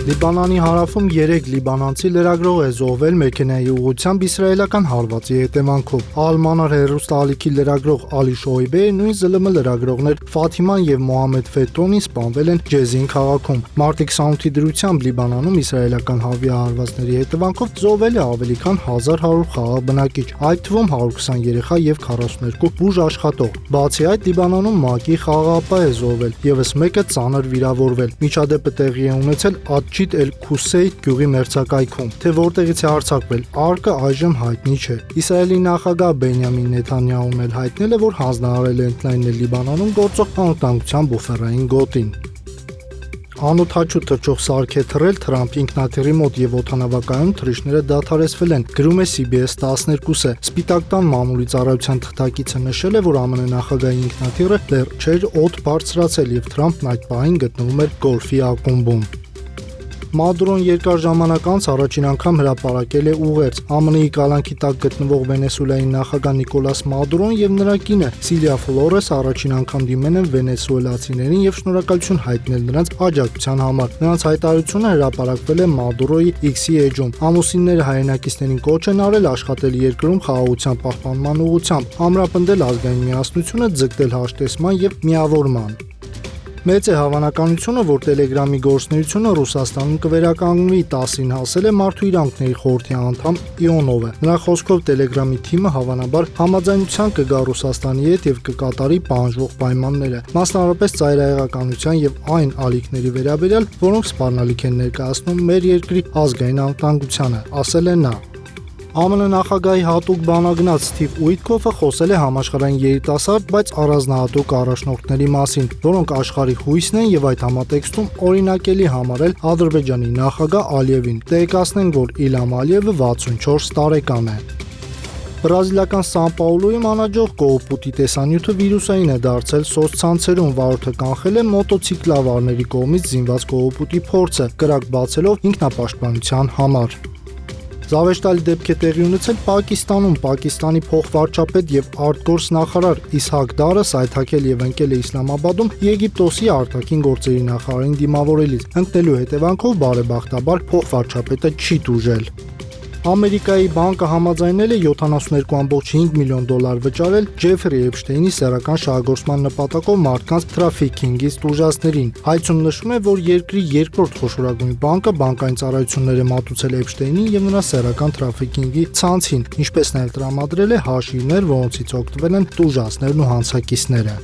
Լիբանանի հարավում 3 լիբանանցի լրագրող է զոհվել մեքենայի ուղղությամբ իսրայելական հարվածի հետևանքով։ Ալ-Մանար հեռուստաալիքի լրագրող Ալի Շոյբեը, նույն ԶԼՄ լրագրողներ Ֆաթիման եւ Մոհամմեդ Ֆետրոնին սպանվել են Ջեզին քաղաքում։ Մարտի 28-ի դրությամբ Լիբանանում իսրայելական հավիահարվածների հետևանքով զոհվել է ավելի քան 1100 խաղաղ բնակիչ, այդ թվում 120 երեխա եւ 42 բուժ աշխատող։ Բացի այդ, Լիբանանում ՄԱԿ-ի խաղաղապահ է զոհվել, եւս մեկը ծանր վիրավորվել։ Միջադեպը տեղի է ունեցել Ադջիդ Էլ-Քուսեյդ գյուղի մերձակայքում, թե որտեղից է հարձակվել, արկը այժմ հայտնի չէ։ Իսրայելի նախագահ Բենյամին Նեթանյահուն էլ հայտնել է, որ հանձնարարել է ընդլայնել Լիբանանում գործող անվտանգության բուֆերային գոտին։ Անօդաչու թռչող սարք է թռել Թրամփի ինքնաթիռի մոտ եւ օդանավակայանում թռիչքները դադարեցվել են, գրում է CBS 12-ը։ Սպիտակ տան մամուլի ծառայության թղթակիցը նշել է, որ ԱՄՆ նախագահի ինքնաթիռը դեռ չէր օդ բարձրացել եւ Թրամփն այդ պահին գտնվում էր գոլֆի ակումբում։ Մադուրոն երկար ժամանակ անց առաջին անգամ հրապարակել է ուղերձ։ ԱՄՆ-ի կալանքի տակ գտնվող Վենեսուելայի նախագահ Նիկոլաս Մադուրոն եւ նրա կինը Սիլիա Ֆլորես առաջին անգամ դիմել են վենեսուելացիներին եւ շնորհակալություն հայտնել նրանց աջակցության համար։ Նրանց հայտարարությունը հրապարակվել է Մադուրոյի X-ի էջում։ Ամուսինները հայրենակիցներին կոչ են արել աշխատել երկրում խաղաղության պահպանման ուղղությամբ, ամրապնդել ազգային միասնությունը, ձգտել հաշտեցման եւ միավորման։ Մեծ է հավանականությունը, որ Telegram-ի գործունեությունը Ռուսաստանում կվերականգնվի, 10-ին ասել է Մարդու իրավունքների խորհրդի անդամ Իոնովը։ Նրա խոսքով Telegram-ի թիմը հավանաբար համաձայնության կգա Ռուսաստանի հետ եւ կկատարի պահանջվող պայմանները, մասնավորապես ծայրահեղականության եւ այն ալիքների վերաբերյալ, որոնք սպառնալիք են ներկայացնում մեր երկրի ազգային անվտանգությանը, ասել է նա։ ԱՄՆ նախագահի հատուկ բանագնաց Սթիվ Ուիտկոֆը խոսել է համաշխարհային երիտասարդ, բայց առանձնահատուկ առաջնորդների մասին, որոնք աշխարհի հույսն են եւ այդ համատեքստում օրինակելի համարել Ադրբեջանի նախագահ Ալիևին։ Տեղեկացնենք, որ Իլհամ Ալիևը 64 տարեկան է։ Բրազիլական Սան Պաուլոյում անհաջող կողոպուտի տեսանյութը վիրուսային է դարձել սոցցանցերում, վարորդը կանխել է մոտոցիկլավարների կողմից զինված կողոպուտի փորձը, կրակ բացելով ինքնապաշտպանության համար։ Զավեշտալի դեպք է տեղի ունեցել Պակիստանում։ Պակիստանի փոխվարչապետ եւ արտգործ նախարար Իսհակ Դարը սայթաքել եւ ընկել է Իսլամաբադում Եգիպտոսի արտաքին գործերի նախարարին դիմավորելիս։ Ընկնելու հետևանքով բարեբախտաբար փոխվարչապետը չի տուժել։ Ամերիկայի բանկը համաձայնել է $72.5 միլիոն վճարել Ջեֆրի Էփշտեյնի սեռական շահագործման նպատակով մարդկանց թրաֆիքինգից տուժածներին։ Հայցում նշվում է, որ երկրի երկրորդ խոշորագույն բանկը բանկային ծառայություններ է մատուցել Էփշտեյնին եւ նրա սեռական թրաֆիքինգի ցանցին, ինչպես նաեւ տրամադրել է հաշիվներ, որոնցից օգտվել են տուժածներն ու հանցակիցները։